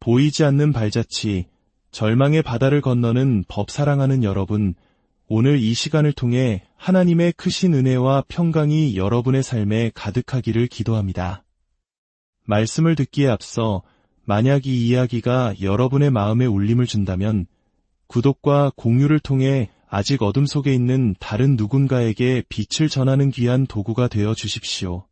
보이지 않는 발자취, 절망의 바다를 건너는 법 사랑하는 여러분, 오늘 이 시간을 통해 하나님의 크신 은혜와 평강이 여러분의 삶에 가득하기를 기도합니다. 말씀을 듣기에 앞서 만약 이 이야기가 여러분의 마음에 울림을 준다면 구독과 공유를 통해 아직 어둠 속에 있는 다른 누군가에게 빛을 전하는 귀한 도구가 되어 주십시오.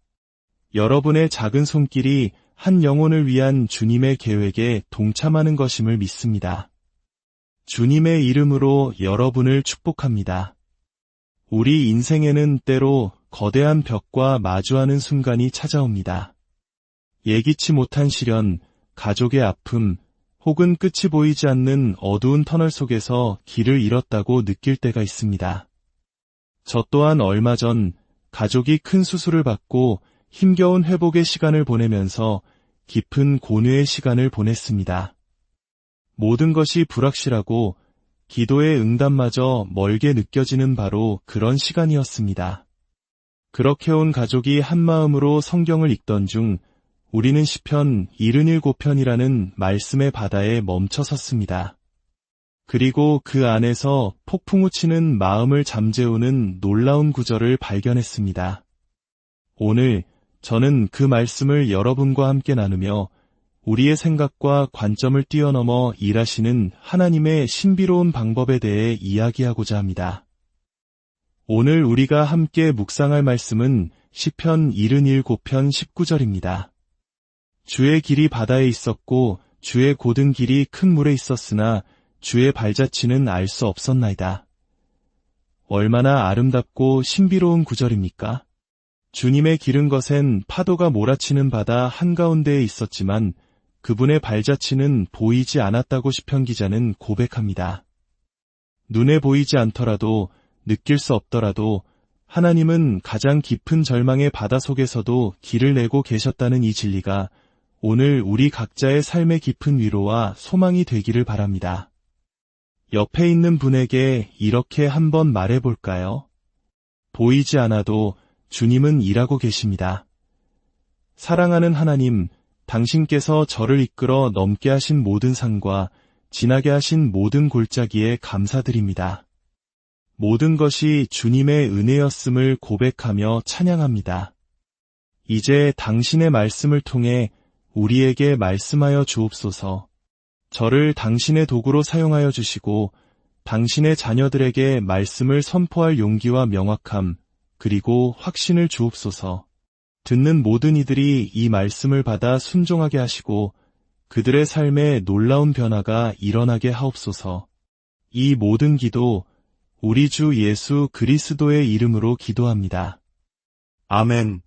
여러분의 작은 손길이 한 영혼을 위한 주님의 계획에 동참하는 것임을 믿습니다. 주님의 이름으로 여러분을 축복합니다. 우리 인생에는 때로 거대한 벽과 마주하는 순간이 찾아옵니다. 예기치 못한 시련, 가족의 아픔, 혹은 끝이 보이지 않는 어두운 터널 속에서 길을 잃었다고 느낄 때가 있습니다. 저 또한 얼마 전 가족이 큰 수술을 받고 힘겨운 회복의 시간을 보내면서 깊은 고뇌의 시간을 보냈습니다. 모든 것이 불확실하고 기도의 응답마저 멀게 느껴지는 바로 그런 시간이었습니다. 그렇게 온 가족이 한마음으로 성경을 읽던 중 우리는 시편 77편이라는 말씀의 바다에 멈춰 섰습니다. 그리고 그 안에서 폭풍우 치는 마음을 잠재우는 놀라운 구절을 발견했습니다. 오늘 저는 그 말씀을 여러분과 함께 나누며 우리의 생각과 관점을 뛰어넘어 일하시는 하나님의 신비로운 방법에 대해 이야기하고자 합니다. 오늘 우리가 함께 묵상할 말씀은 시편 77편 19절입니다. 주의 길이 바다에 있었고 주의 곧은 길이 큰 물에 있었으나 주의 발자취는 알 수 없었나이다. 얼마나 아름답고 신비로운 구절입니까? 주님의 기른 것엔 파도가 몰아치는 바다 한가운데에 있었지만 그분의 발자취는 보이지 않았다고 시편 기자는 고백합니다. 눈에 보이지 않더라도 느낄 수 없더라도 하나님은 가장 깊은 절망의 바다 속에서도 길을 내고 계셨다는 이 진리가 오늘 우리 각자의 삶의 깊은 위로와 소망이 되기를 바랍니다. 옆에 있는 분에게 이렇게 한번 말해볼까요? 보이지 않아도 주님은 일하고 계십니다. 사랑하는 하나님, 당신께서 저를 이끌어 넘게 하신 모든 산과 지나게 하신 모든 골짜기에 감사드립니다. 모든 것이 주님의 은혜였음을 고백하며 찬양합니다. 이제 당신의 말씀을 통해 우리에게 말씀하여 주옵소서. 저를 당신의 도구로 사용하여 주시고 당신의 자녀들에게 말씀을 선포할 용기와 명확함, 그리고 확신을 주옵소서. 듣는 모든 이들이 이 말씀을 받아 순종하게 하시고 그들의 삶에 놀라운 변화가 일어나게 하옵소서. 이 모든 기도 우리 주 예수 그리스도의 이름으로 기도합니다. 아멘.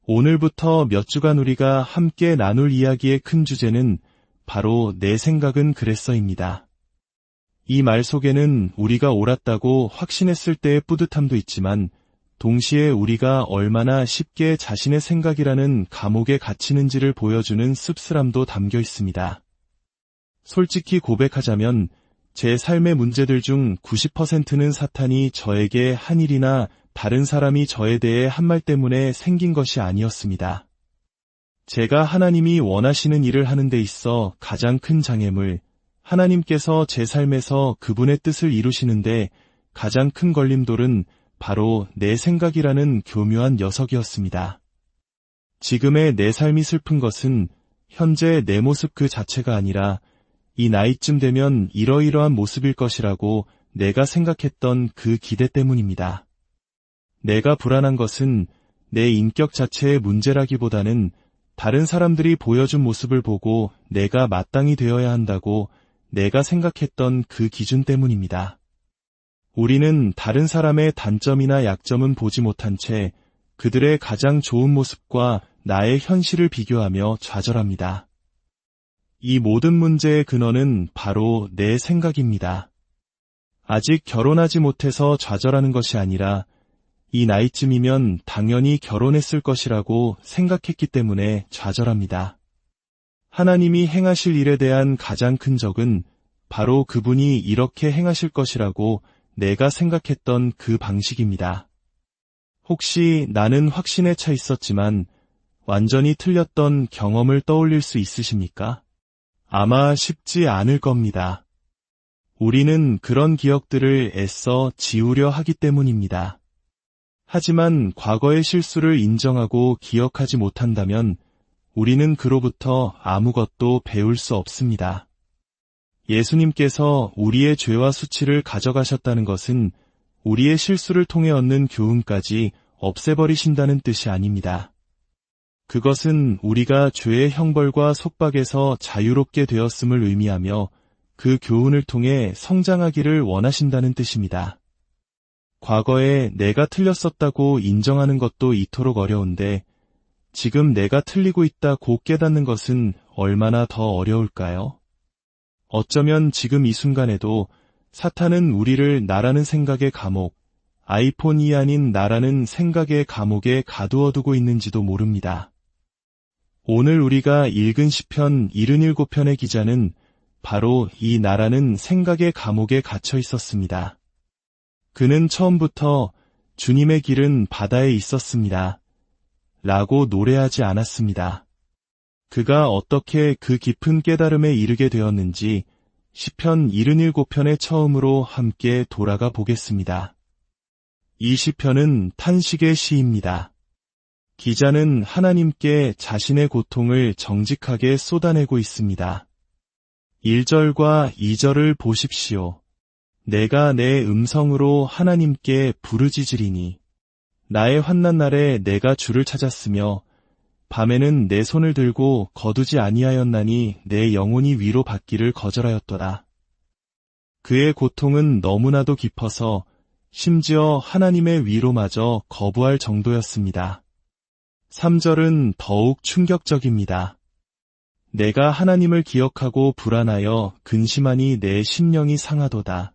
오늘부터 몇 주간 우리가 함께 나눌 이야기의 큰 주제는 바로 내 생각은 그랬어입니다. 이 말 속에는 우리가 옳았다고 확신했을 때의 뿌듯함도 있지만 동시에 우리가 얼마나 쉽게 자신의 생각이라는 감옥에 갇히는지를 보여주는 씁쓸함도 담겨 있습니다. 솔직히 고백하자면 제 삶의 문제들 중 90%는 사탄이 저에게 한 일이나 다른 사람이 저에 대해 한 말 때문에 생긴 것이 아니었습니다. 제가 하나님이 원하시는 일을 하는 데 있어 가장 큰 장애물, 하나님께서 제 삶에서 그분의 뜻을 이루시는데 가장 큰 걸림돌은 바로 내 생각이라는 교묘한 녀석이었습니다. 지금의 내 삶이 슬픈 것은 현재 내 모습 그 자체가 아니라 이 나이쯤 되면 이러이러한 모습일 것이라고 내가 생각했던 그 기대 때문입니다. 내가 불안한 것은 내 인격 자체의 문제라기보다는 다른 사람들이 보여준 모습을 보고 내가 마땅히 되어야 한다고 내가 생각했던 그 기준 때문입니다. 우리는 다른 사람의 단점이나 약점은 보지 못한 채 그들의 가장 좋은 모습과 나의 현실을 비교하며 좌절합니다. 이 모든 문제의 근원은 바로 내 생각입니다. 아직 결혼하지 못해서 좌절하는 것이 아니라 이 나이쯤이면 당연히 결혼했을 것이라고 생각했기 때문에 좌절합니다. 하나님이 행하실 일에 대한 가장 큰 적은 바로 그분이 이렇게 행하실 것이라고 내가 생각했던 그 방식입니다. 혹시 나는 확신에 차 있었지만 완전히 틀렸던 경험을 떠올릴 수 있으십니까? 아마 쉽지 않을 겁니다. 우리는 그런 기억들을 애써 지우려 하기 때문입니다. 하지만 과거의 실수를 인정하고 기억하지 못한다면 우리는 그로부터 아무것도 배울 수 없습니다. 예수님께서 우리의 죄와 수치를 가져가셨다는 것은 우리의 실수를 통해 얻는 교훈까지 없애버리신다는 뜻이 아닙니다. 그것은 우리가 죄의 형벌과 속박에서 자유롭게 되었음을 의미하며 그 교훈을 통해 성장하기를 원하신다는 뜻입니다. 과거에 내가 틀렸었다고 인정하는 것도 이토록 어려운데 지금 내가 틀리고 있다고 깨닫는 것은 얼마나 더 어려울까요? 어쩌면 지금 이 순간에도 사탄은 우리를 나라는 생각의 감옥, 아이폰이 아닌 나라는 생각의 감옥에 가두어두고 있는지도 모릅니다. 오늘 우리가 읽은 시편 77편의 기자는 바로 이 나라는 생각의 감옥에 갇혀 있었습니다. 그는 처음부터 주님의 길은 바다에 있었습니다. 라고 노래하지 않았습니다. 그가 어떻게 그 깊은 깨달음에 이르게 되었는지 시편 77편의 처음으로 함께 돌아가 보겠습니다. 이 시편은 탄식의 시입니다. 기자는 하나님께 자신의 고통을 정직하게 쏟아내고 있습니다. 1절과 2절을 보십시오. 내가 내 음성으로 하나님께 부르짖으리니 나의 환난 날에 내가 주를 찾았으며 밤에는 내 손을 들고 거두지 아니하였나니 내 영혼이 위로 받기를 거절하였더라. 그의 고통은 너무나도 깊어서 심지어 하나님의 위로마저 거부할 정도였습니다. 3절은 더욱 충격적입니다. 내가 하나님을 기억하고 불안하여 근심하니 내 심령이 상하도다.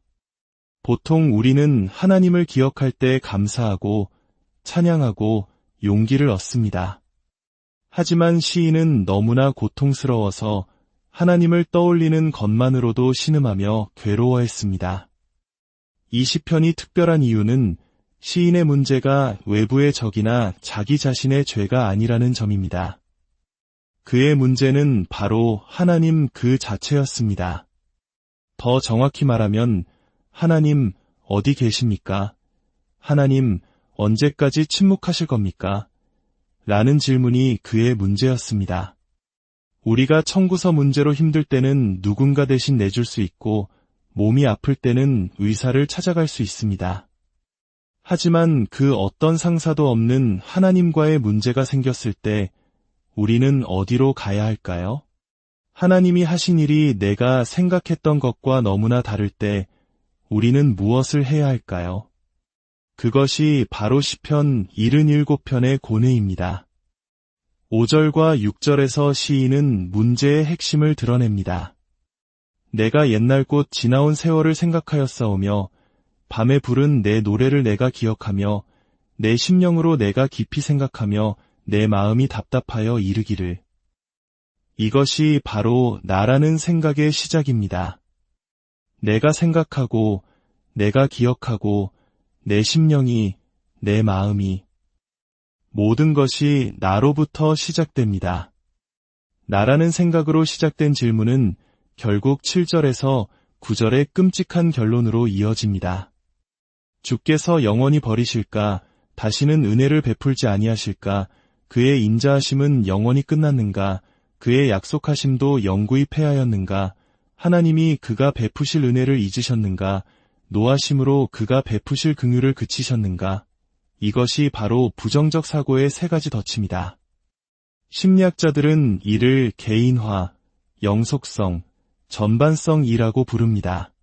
보통 우리는 하나님을 기억할 때 감사하고 찬양하고 용기를 얻습니다. 하지만 시인은 너무나 고통스러워서 하나님을 떠올리는 것만으로도 신음하며 괴로워했습니다. 이 시편이 특별한 이유는 시인의 문제가 외부의 적이나 자기 자신의 죄가 아니라는 점입니다. 그의 문제는 바로 하나님 그 자체였습니다. 더 정확히 말하면 하나님 어디 계십니까? 하나님 언제까지 침묵하실 겁니까? 라는 질문이 그의 문제였습니다. 우리가 청구서 문제로 힘들 때는 누군가 대신 내줄 수 있고 몸이 아플 때는 의사를 찾아갈 수 있습니다. 하지만 그 어떤 상사도 없는 하나님과의 문제가 생겼을 때 우리는 어디로 가야 할까요? 하나님이 하신 일이 내가 생각했던 것과 너무나 다를 때 우리는 무엇을 해야 할까요? 그것이 바로 시편 77편의 고뇌입니다. 5절과 6절에서 시인은 문제의 핵심을 드러냅니다. 내가 옛날 꽃 지나온 세월을 생각하였사오며 밤에 부른 내 노래를 내가 기억하며 내 심령으로 내가 깊이 생각하며 내 마음이 답답하여 이르기를. 이것이 바로 나라는 생각의 시작입니다. 내가 생각하고 내가 기억하고 내 심령이 내 마음이 모든 것이 나로부터 시작됩니다. 나라는 생각으로 시작된 질문은 결국 7절에서 9절의 끔찍한 결론으로 이어집니다. 주께서 영원히 버리실까? 다시는 은혜를 베풀지 아니하실까? 그의 인자하심은 영원히 끝났는가? 그의 약속하심도 영구히 패하였는가? 하나님이 그가 베푸실 은혜를 잊으셨는가? 노하심으로 그가 베푸실 긍휼을 그치셨는가? 이것이 바로 부정적 사고의 세 가지 덫입니다. 심리학자들은 이를 개인화, 영속성, 전반성이라고 부릅니다.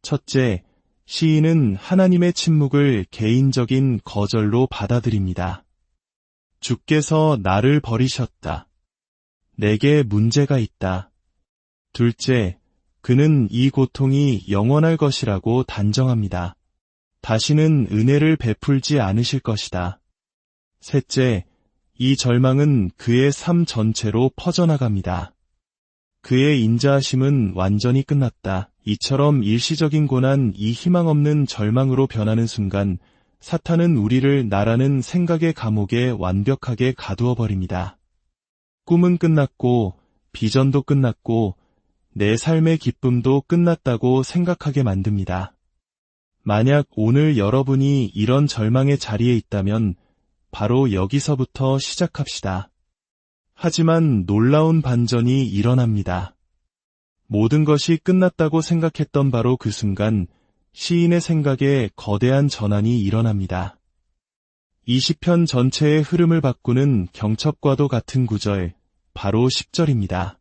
첫째, 시인은 하나님의 침묵을 개인적인 거절로 받아들입니다. 주께서 나를 버리셨다. 내게 문제가 있다. 둘째, 그는 이 고통이 영원할 것이라고 단정합니다. 다시는 은혜를 베풀지 않으실 것이다. 셋째, 이 절망은 그의 삶 전체로 퍼져나갑니다. 그의 인자하심은 완전히 끝났다. 이처럼 일시적인 고난, 이 희망 없는 절망으로 변하는 순간 사탄은 우리를 나라는 생각의 감옥에 완벽하게 가두어 버립니다. 꿈은 끝났고 비전도 끝났고 내 삶의 기쁨도 끝났다고 생각하게 만듭니다. 만약 오늘 여러분이 이런 절망의 자리에 있다면 바로 여기서부터 시작합시다. 하지만 놀라운 반전이 일어납니다. 모든 것이 끝났다고 생각했던 바로 그 순간 시인의 생각에 거대한 전환이 일어납니다. 이 시편 전체의 흐름을 바꾸는 경첩과도 같은 구절, 바로 10절입니다.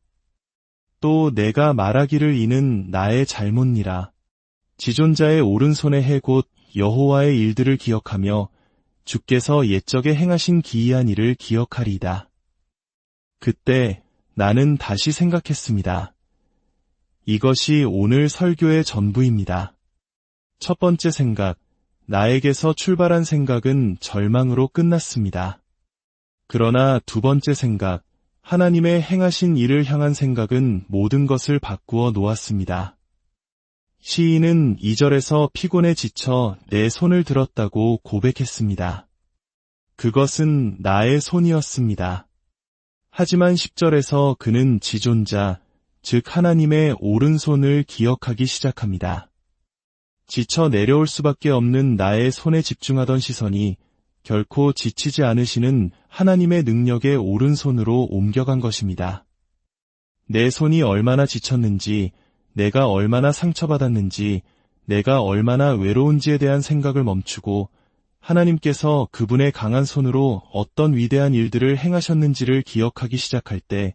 또 내가 말하기를 이는 나의 잘못니라. 지존자의 오른손의 해 곧 여호와의 일들을 기억하며 주께서 옛적에 행하신 기이한 일을 기억하리이다. 그때 나는 다시 생각했습니다. 이것이 오늘 설교의 전부입니다. 첫 번째 생각, 나에게서 출발한 생각은 절망으로 끝났습니다. 그러나 두 번째 생각, 하나님의 행하신 일을 향한 생각은 모든 것을 바꾸어 놓았습니다. 시인은 2절에서 피곤에 지쳐 내 손을 들었다고 고백했습니다. 그것은 나의 손이었습니다. 하지만 10절에서 그는 지존자, 즉 하나님의 오른손을 기억하기 시작합니다. 지쳐 내려올 수밖에 없는 나의 손에 집중하던 시선이 결코 지치지 않으시는 하나님의 능력의 오른손으로 옮겨간 것입니다. 내 손이 얼마나 지쳤는지, 내가 얼마나 상처받았는지, 내가 얼마나 외로운지에 대한 생각을 멈추고 하나님께서 그분의 강한 손으로 어떤 위대한 일들을 행하셨는지를 기억하기 시작할 때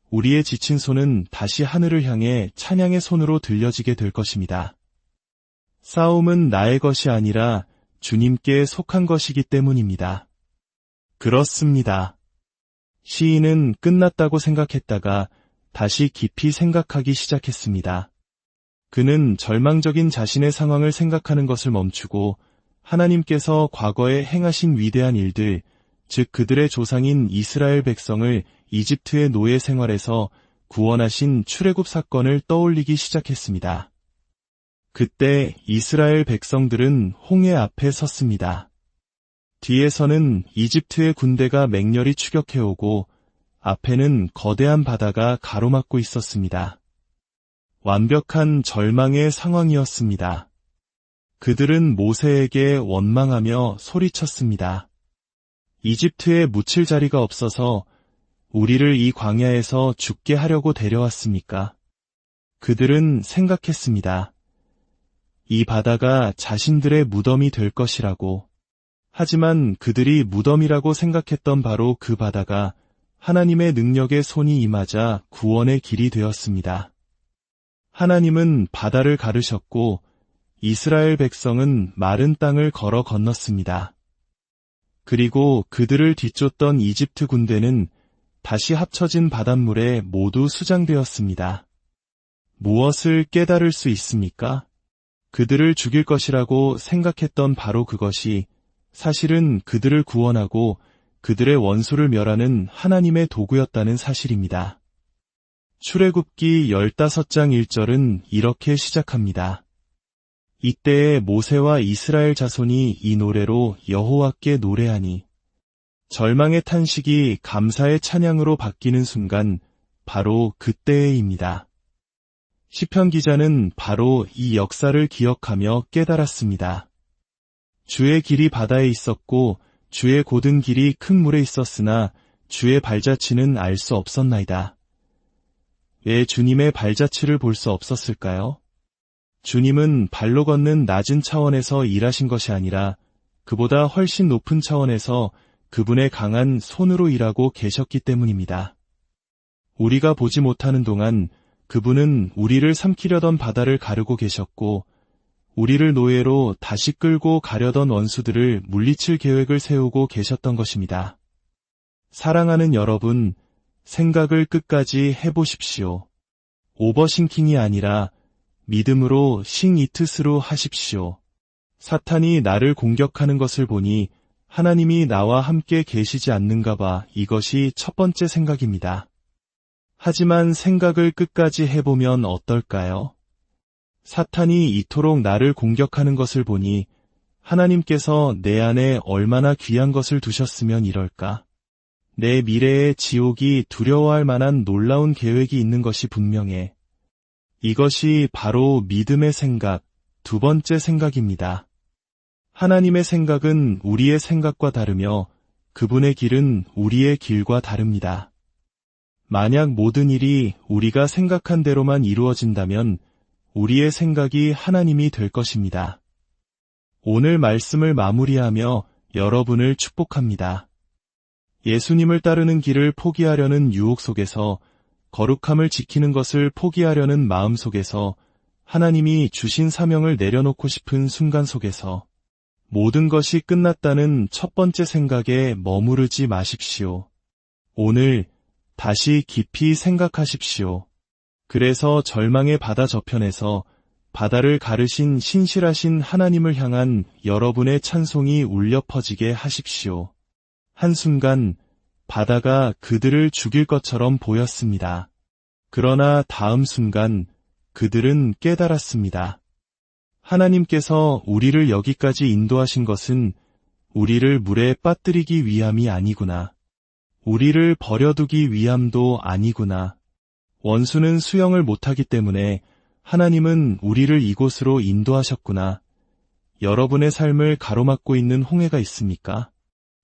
우리의 지친 손은 다시 하늘을 향해 찬양의 손으로 들려지게 될 것입니다. 싸움은 나의 것이 아니라 주님께 속한 것이기 때문입니다. 그렇습니다. 시인은 끝났다고 생각했다가 다시 깊이 생각하기 시작했습니다. 그는 절망적인 자신의 상황을 생각하는 것을 멈추고 하나님께서 과거에 행하신 위대한 일들, 즉 그들의 조상인 이스라엘 백성을 이집트의 노예 생활에서 구원하신 출애굽 사건을 떠올리기 시작했습니다. 그때 이스라엘 백성들은 홍해 앞에 섰습니다. 뒤에서는 이집트의 군대가 맹렬히 추격해오고 앞에는 거대한 바다가 가로막고 있었습니다. 완벽한 절망의 상황이었습니다. 그들은 모세에게 원망하며 소리쳤습니다. 이집트에 묻힐 자리가 없어서 우리를 이 광야에서 죽게 하려고 데려왔습니까? 그들은 생각했습니다. 이 바다가 자신들의 무덤이 될 것이라고. 하지만 그들이 무덤이라고 생각했던 바로 그 바다가 하나님의 능력의 손이 임하자 구원의 길이 되었습니다. 하나님은 바다를 가르셨고 이스라엘 백성은 마른 땅을 걸어 건넜습니다. 그리고 그들을 뒤쫓던 이집트 군대는 다시 합쳐진 바닷물에 모두 수장되었습니다. 무엇을 깨달을 수 있습니까? 그들을 죽일 것이라고 생각했던 바로 그것이 사실은 그들을 구원하고 그들의 원수를 멸하는 하나님의 도구였다는 사실입니다. 출애굽기 15장 1절은 이렇게 시작합니다. 이때에 모세와 이스라엘 자손이 이 노래로 여호와께 노래하니 절망의 탄식이 감사의 찬양으로 바뀌는 순간 바로 그때에입니다. 시편 기자는 바로 이 역사를 기억하며 깨달았습니다. 주의 길이 바다에 있었고 주의 곧은 길이 큰 물에 있었으나 주의 발자취는 알 수 없었나이다. 왜 주님의 발자취를 볼 수 없었을까요? 주님은 발로 걷는 낮은 차원에서 일하신 것이 아니라 그보다 훨씬 높은 차원에서 그분의 강한 손으로 일하고 계셨기 때문입니다. 우리가 보지 못하는 동안 그분은 우리를 삼키려던 바다를 가르고 계셨고 우리를 노예로 다시 끌고 가려던 원수들을 물리칠 계획을 세우고 계셨던 것입니다. 사랑하는 여러분, 생각을 끝까지 해보십시오. 오버싱킹이 아니라 믿음으로 싱이트스로 하십시오. 사탄이 나를 공격하는 것을 보니 하나님이 나와 함께 계시지 않는가 봐. 이것이 첫 번째 생각입니다. 하지만 생각을 끝까지 해보면 어떨까요? 사탄이 이토록 나를 공격하는 것을 보니 하나님께서 내 안에 얼마나 귀한 것을 두셨으면 이럴까? 내 미래의 지옥이 두려워할 만한 놀라운 계획이 있는 것이 분명해. 이것이 바로 믿음의 생각, 두 번째 생각입니다. 하나님의 생각은 우리의 생각과 다르며 그분의 길은 우리의 길과 다릅니다. 만약 모든 일이 우리가 생각한 대로만 이루어진다면 우리의 생각이 하나님이 될 것입니다. 오늘 말씀을 마무리하며 여러분을 축복합니다. 예수님을 따르는 길을 포기하려는 유혹 속에서, 거룩함을 지키는 것을 포기하려는 마음 속에서, 하나님이 주신 사명을 내려놓고 싶은 순간 속에서 모든 것이 끝났다는 첫 번째 생각에 머무르지 마십시오. 오늘 다시 깊이 생각하십시오. 그래서 절망의 바다 저편에서 바다를 가르신 신실하신 하나님을 향한 여러분의 찬송이 울려 퍼지게 하십시오. 한순간 바다가 그들을 죽일 것처럼 보였습니다. 그러나 다음 순간 그들은 깨달았습니다. 하나님께서 우리를 여기까지 인도하신 것은 우리를 물에 빠뜨리기 위함이 아니구나. 우리를 버려두기 위함도 아니구나. 원수는 수영을 못하기 때문에 하나님은 우리를 이곳으로 인도하셨구나. 여러분의 삶을 가로막고 있는 홍해가 있습니까?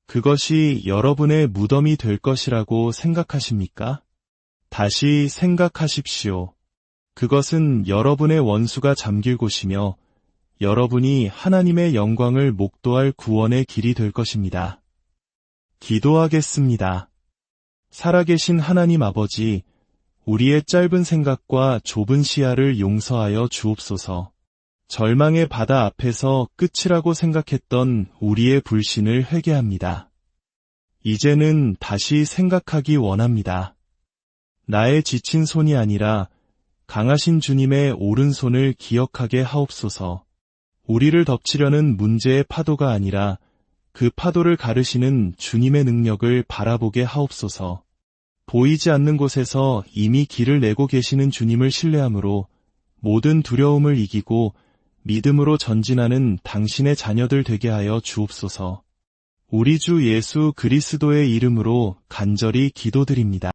그것이 여러분의 무덤이 될 것이라고 생각하십니까? 다시 생각하십시오. 그것은 여러분의 원수가 잠길 곳이며 여러분이 하나님의 영광을 목도할 구원의 길이 될 것입니다. 기도하겠습니다. 살아계신 하나님 아버지, 우리의 짧은 생각과 좁은 시야를 용서하여 주옵소서. 절망의 바다 앞에서 끝이라고 생각했던 우리의 불신을 회개합니다. 이제는 다시 생각하기 원합니다. 나의 지친 손이 아니라 강하신 주님의 오른손을 기억하게 하옵소서. 우리를 덮치려는 문제의 파도가 아니라 그 파도를 가르시는 주님의 능력을 바라보게 하옵소서. 보이지 않는 곳에서 이미 길을 내고 계시는 주님을 신뢰함으로 모든 두려움을 이기고 믿음으로 전진하는 당신의 자녀들 되게 하여 주옵소서. 우리 주 예수 그리스도의 이름으로 간절히 기도드립니다.